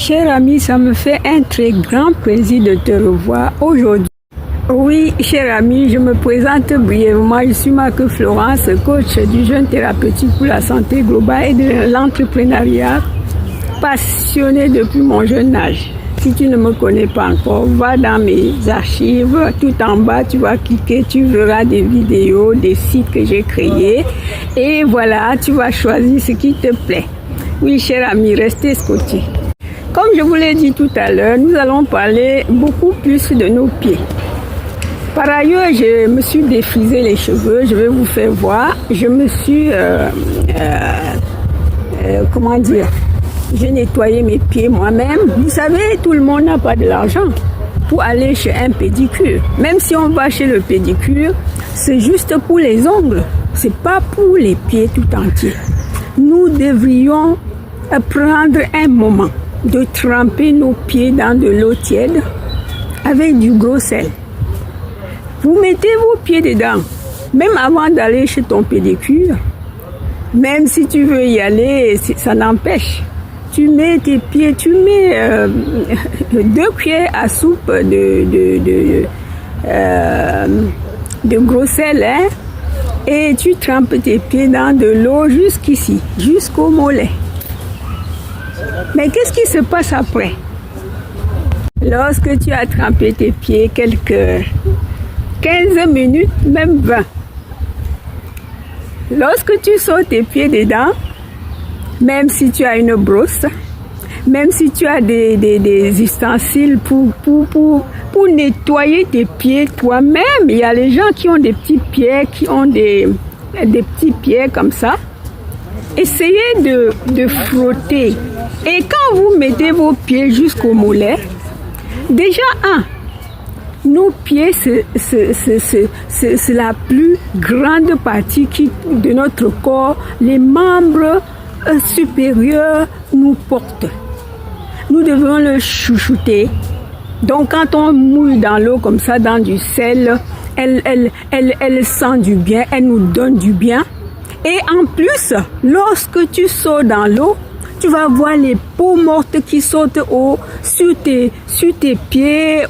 Cher ami, ça me fait un très grand plaisir de te revoir aujourd'hui. Oui, cher ami, je me présente brièvement. Je suis Marc Florence, coach du jeune thérapeutique pour la santé globale et de l'entrepreneuriat, passionnée depuis mon jeune âge. Si tu ne me connais pas encore, va dans mes archives, tout en bas, tu vas cliquer, tu verras des vidéos, des sites que j'ai créés. Et voilà, tu vas choisir ce qui te plaît. Oui, cher ami, restez scotché. Comme je vous l'ai dit tout à l'heure, nous allons parler beaucoup plus de nos pieds. Par ailleurs, je me suis défrisé les cheveux, je vais vous faire voir. Je me suis, comment dire, j'ai nettoyé mes pieds moi-même. Vous savez, tout le monde n'a pas de l'argent pour aller chez un pédicure. Même si on va chez le pédicure, c'est juste pour les ongles, c'est pas pour les pieds tout entiers. Nous devrions prendre un moment de tremper nos pieds dans de l'eau tiède avec du gros sel. Vous mettez vos pieds dedans, même avant d'aller chez ton pédicure, même si tu veux y aller, ça n'empêche. Tu mets tes pieds, tu mets 2 cuillères à soupe de gros sel, hein, et tu trempes tes pieds dans de l'eau jusqu'ici, jusqu'au mollet. Mais qu'est-ce qui se passe après? Lorsque tu as trempé tes pieds quelques 15 minutes, même 20. Lorsque tu sors tes pieds dedans, même si tu as une brosse, même si tu as des ustensiles pour nettoyer tes pieds toi-même, il y a les gens qui ont des petits pieds, qui ont des petits pieds comme ça. Essayez de frotter. Et quand vous mettez vos pieds jusqu'au mollet, déjà, nos pieds, c'est la plus grande partie de notre corps. Les membres supérieurs nous portent. Nous devons le chouchouter. Donc, quand on mouille dans l'eau comme ça, dans du sel, elle sent du bien, elle nous donne du bien. Et en plus, lorsque tu sors dans l'eau, tu vas voir les peaux mortes qui sautent sur tes pieds,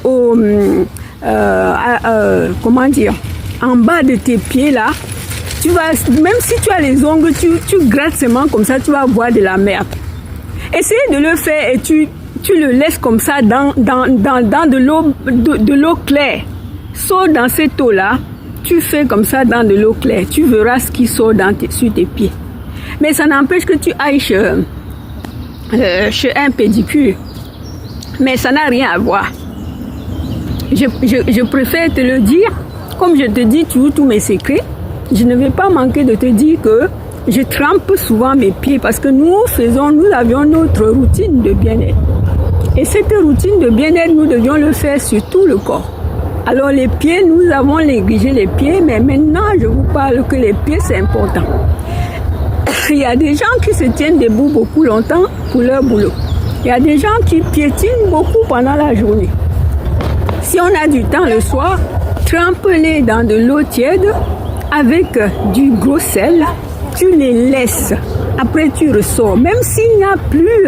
comment dire, en bas de tes pieds là. Tu vas, même si tu as les ongles, tu grattes seulement comme ça, tu vas voir de la merde. Essayez de le faire et tu le laisses comme ça dans de l'eau claire. Saute dans cette eau là. Tu fais comme ça dans de l'eau claire, tu verras ce qui sort sur tes pieds. Mais ça n'empêche que tu ailles chez un pédicure. Mais ça n'a rien à voir. Je préfère te le dire, comme je te dis toujours tous mes secrets, je ne vais pas manquer de te dire que je trempe souvent mes pieds parce que nous avions notre routine de bien-être. Et cette routine de bien-être, nous devions le faire sur tout le corps. Alors les pieds, nous avons négligé les pieds, mais maintenant je vous parle que les pieds c'est important. Il y a des gens qui se tiennent debout beaucoup longtemps pour leur boulot. Il y a des gens qui piétinent beaucoup pendant la journée. Si on a du temps le soir, trempe-les dans de l'eau tiède avec du gros sel, tu les laisses. Après tu ressors. Même s'il n'y a plus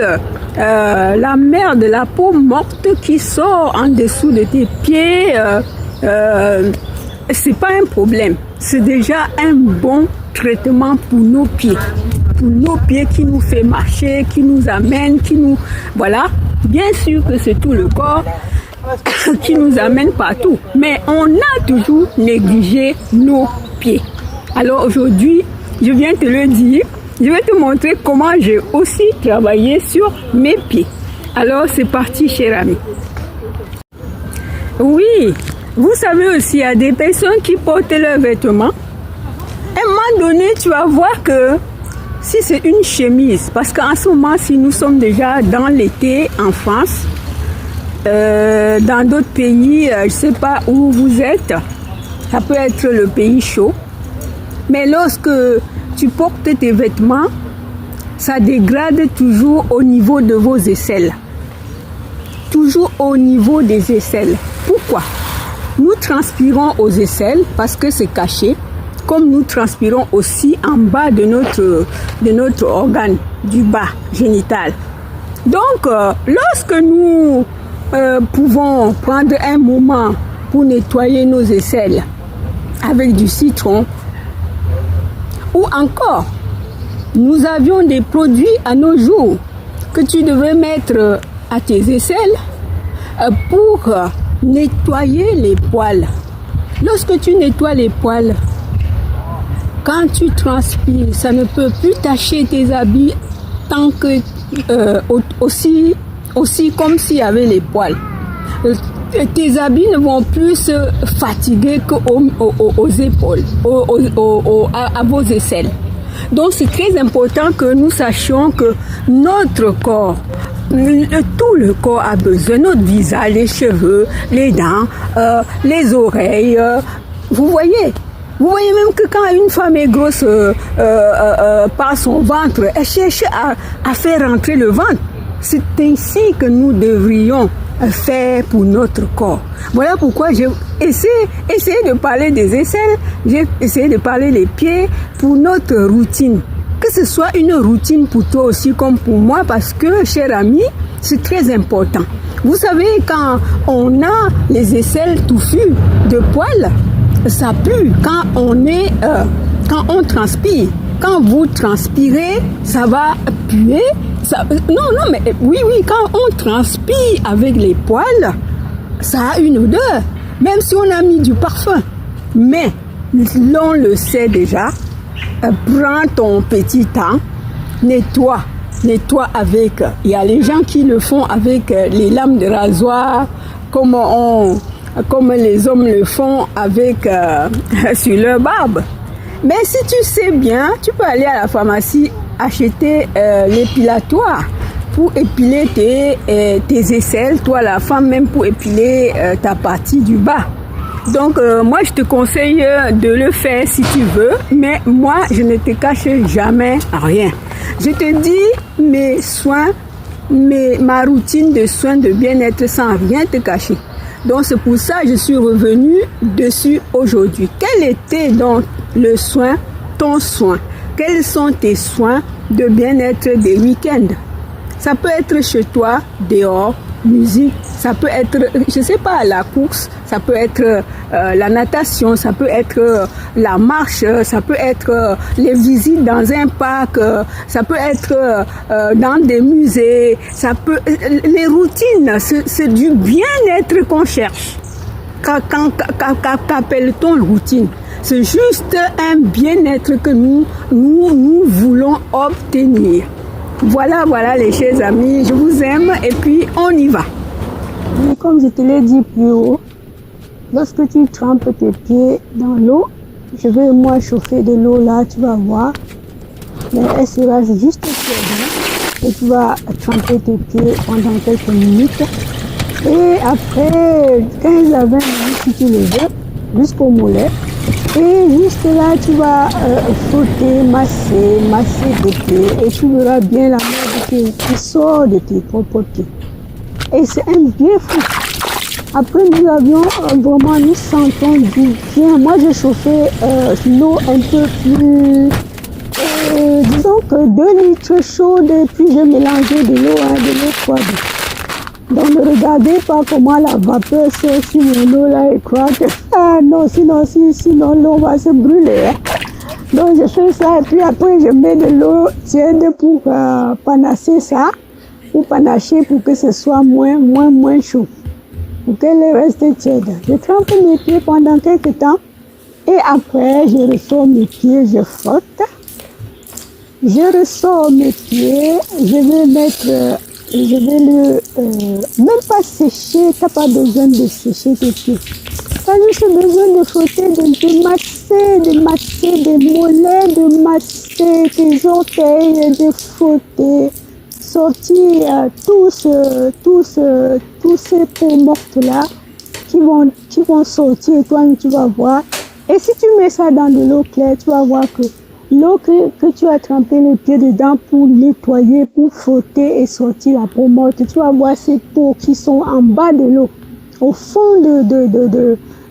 la merde, la peau morte qui sort en dessous de tes pieds, c'est pas un problème. C'est déjà un bon traitement pour nos pieds. Pour nos pieds qui nous fait marcher, qui nous amène, voilà. Bien sûr que c'est tout le corps qui nous amène partout. Mais on a toujours négligé nos pieds. Alors aujourd'hui, je viens te le dire. Je vais te montrer comment j'ai aussi travaillé sur mes pieds. Alors, c'est parti, cher ami. Oui, vous savez aussi, il y a des personnes qui portent leurs vêtements. À un moment donné, tu vas voir que si c'est une chemise, parce qu'en ce moment, si nous sommes déjà dans l'été en France, dans d'autres pays, je ne sais pas où vous êtes, ça peut être le pays chaud, mais lorsque tu portes tes vêtements, ça dégrade toujours au niveau de vos aisselles. Toujours au niveau des aisselles. Pourquoi? Nous transpirons aux aisselles parce que c'est caché, comme nous transpirons aussi en bas de notre organe du bas génital. Donc, lorsque nous pouvons prendre un moment pour nettoyer nos aisselles avec du citron, ou encore, nous avions des produits à nos jours que tu devais mettre à tes aisselles pour nettoyer les poils. Lorsque tu nettoies les poils, quand tu transpires, ça ne peut plus tacher tes habits tant que aussi comme s'il y avait les poils. Tes habits ne vont plus se fatiguer qu'aux épaules, à vos aisselles. Donc c'est très important que nous sachions que notre corps, tout le corps a besoin, notre visage, les cheveux, les dents, les oreilles. Vous voyez même que quand une femme est grosse par son ventre, elle cherche à faire rentrer le ventre. C'est ainsi que nous devrions faire pour notre corps. Voilà pourquoi j'ai essayé de parler des aisselles, j'ai essayé de parler des pieds pour notre routine. Que ce soit une routine pour toi aussi comme pour moi, parce que, cher ami, c'est très important. Vous savez, quand on a les aisselles touffues de poils, ça pue quand on transpire. Quand vous transpirez, ça va puer. Mais oui, quand on transpire avec les poils, ça a une odeur, même si on a mis du parfum. Mais, l'on le sait déjà, prends ton petit temps, nettoie avec, il y a les gens qui le font avec les lames de rasoir, comme les hommes le font avec sur leur barbe. Mais si tu sais bien, tu peux aller à la pharmacie acheter l'épilatoire pour épiler tes aisselles, toi la femme même pour épiler ta partie du bas. Donc moi je te conseille de le faire si tu veux, mais moi je ne te cache jamais rien. Je te dis mes soins, ma routine de soins de bien-être sans rien te cacher. Donc c'est pour ça que je suis revenue dessus aujourd'hui. Quel était donc le soin, ton soin? Quels sont tes soins de bien-être des week-ends? Ça peut être chez toi, dehors, musique, ça peut être, je sais pas, la course, ça peut être la natation, ça peut être la marche, ça peut être les visites dans un parc, ça peut être dans des musées, les routines, c'est du bien-être qu'on cherche. Qu'appelle-t-on routine? C'est juste un bien-être que nous voulons obtenir. Voilà les chers amis, je vous aime et puis on y va. Comme je te l'ai dit plus haut, lorsque tu trempes tes pieds dans l'eau, je vais moi chauffer de l'eau là, tu vas voir. Mais elle sera juste tiède et tu vas tremper tes pieds pendant quelques minutes. Et après 15 à 20 minutes si tu le veux, jusqu'au mollet. Et juste là, tu vas frotter, masser tes pieds et tu verras bien la merde qui sort de tes propres pieds. Et c'est un bien fou. Après, nous avions vraiment, nous sentons du bien. Moi, j'ai chauffé l'eau un peu plus, disons que 2 litres chaude et puis j'ai mélangé de l'eau froide. Donc ne regardez pas comment la vapeur sort sur l'eau là et croire que sinon l'eau va se brûler. Hein. Donc je fais ça et puis après je mets de l'eau tiède pour panasser ça, pour panacher pour que ce soit moins chaud, pour qu'elle reste tiède. Je trempe mes pieds pendant quelques temps et après je ressors mes pieds, je frotte. Je ressors mes pieds, je vais même pas sécher, t'as pas besoin de sécher tes pieds. T'as juste besoin de frotter, de masser des mollets, de masser tes orteils, de frotter, sortir tous ces peaux mortes là qui vont sortir, toi tu vas voir. Et si tu mets ça dans de l'eau claire, tu vas voir que l'eau que tu as trempé les pieds dedans pour nettoyer, pour frotter et sortir la peau morte, tu vas voir ces peaux qui sont en bas de l'eau, au fond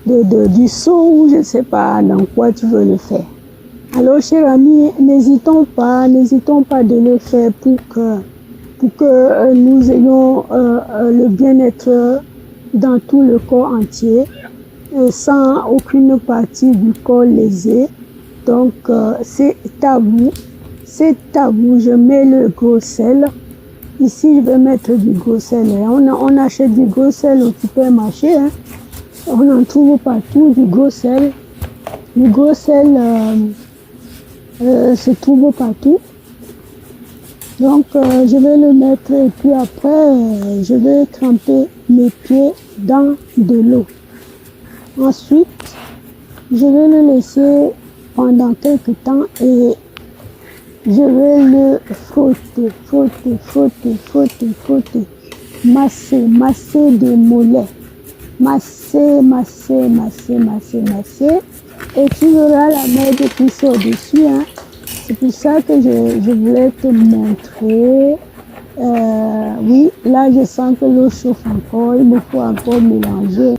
du seau ou je ne sais pas dans quoi tu veux le faire. Alors, chers amis, n'hésitons pas de le faire pour pour que nous ayons le bien-être dans tout le corps entier, sans aucune partie du corps lésée. Donc, c'est tabou. C'est tabou. Je mets le gros sel. Ici, je vais mettre du gros sel. On achète du gros sel au supermarché. Hein. On en trouve partout, du gros sel. Du gros sel se trouve partout. Donc, je vais le mettre et puis après, je vais tremper mes pieds dans de l'eau. Ensuite, je vais le laisser pendant quelques temps et je vais le frotter, frotter, frotter, frotter, frotter, masser, masser des mollets, masser, masser, masser, masser, masser, et tu verras la merde qui sort dessus, hein. C'est pour ça que je voulais te montrer. Oui, là je sens que l'eau chauffe encore, il me faut encore mélanger.